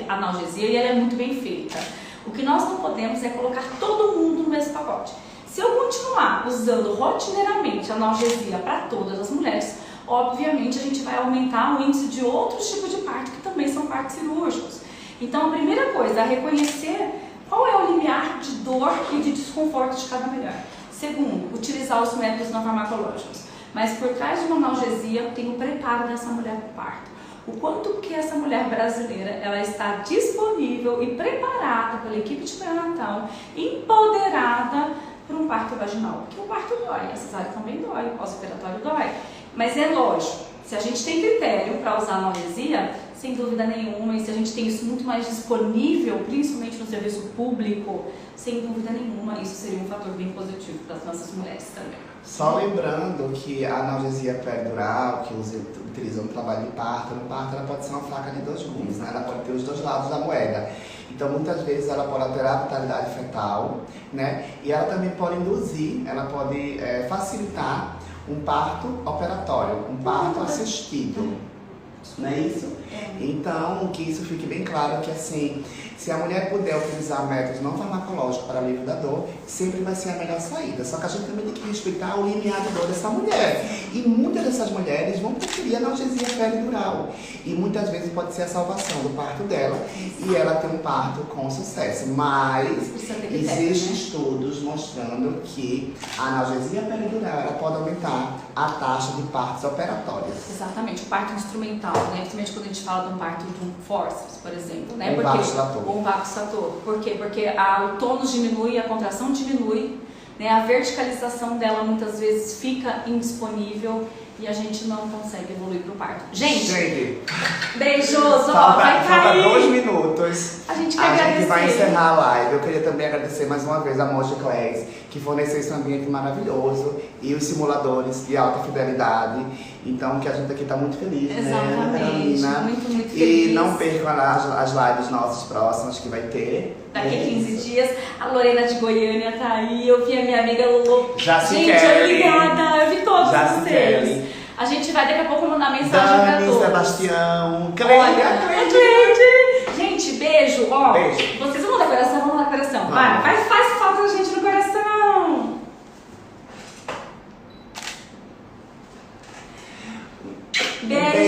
analgesia e ela é muito bem feita. O que nós não podemos é colocar todo mundo no mesmo pacote. Se eu continuar usando rotineiramente analgesia para todas as mulheres, obviamente a gente vai aumentar o índice de outros tipos de parto que também são partos cirúrgicos. Então, a primeira coisa é reconhecer qual é o limiar de dor e de desconforto de cada mulher. Segundo, utilizar os métodos não farmacológicos. Mas por trás de uma analgesia tem o preparo dessa mulher para o parto. O quanto que essa mulher brasileira ela está disponível e preparada pela equipe de pré-natal, empoderada para um parto vaginal. Porque o parto dói, a cesárea também dói, o pós-operatório dói. Mas é lógico, se a gente tem critério para usar analgesia, sem dúvida nenhuma, e se a gente tem isso muito mais disponível, principalmente no serviço público, sem dúvida nenhuma, isso seria um fator bem positivo para as nossas mulheres também. Só lembrando que a analgesia peridural, que utilizam no trabalho de parto, no parto ela pode ser uma faca de dois gumes, né? Ela pode ter os dois lados da moeda. Então, muitas vezes ela pode alterar a vitalidade fetal, né? E ela também pode induzir, ela pode facilitar um parto operatório, um parto assistido. Não é isso? Então, que isso fique bem claro que assim, se a mulher puder utilizar métodos não farmacológicos para alívio da dor, sempre vai ser a melhor saída. Só que a gente também tem que respeitar o limiar de dor dessa mulher. E muitas dessas mulheres vão preferir a analgesia peridural. E muitas vezes pode ser a salvação do parto dela e ela ter um parto com sucesso. Mas existem estudos mostrando que a analgesia peridural ela pode aumentar a taxa de partos operatórios. Exatamente, o parto instrumental, né? Principalmente quando a gente fala de um parto de um forceps, por exemplo, né? Um vacuostator. Ou um vacuostator. Por quê? Porque o tônus diminui, a contração diminui, né? A verticalização dela muitas vezes fica indisponível e a gente não consegue evoluir para o parto. Gente, beijoso, ó, vai cair. Falta 2 minutos. A gente quer agradecer. A gente vai encerrar a live. Eu queria também agradecer mais uma vez a Moji Class, que forneceu esse ambiente maravilhoso e os simuladores de alta fidelidade. Então, que a gente aqui está muito feliz, exatamente, né? muito feliz. E não percam as lives nossas próximas que vai ter. Daqui a 15 dias, a Lorena de Goiânia tá aí, eu vi a minha amiga Lulu. Gente, obrigada, eu vi todos vocês. A gente vai daqui a pouco mandar mensagem pra todos. Sebastião, Cleide. Gente, beijo. Ó, beijo. Vocês vão dar coração, vamos dar coração. Vai, faz falta da gente no coração. Beijo.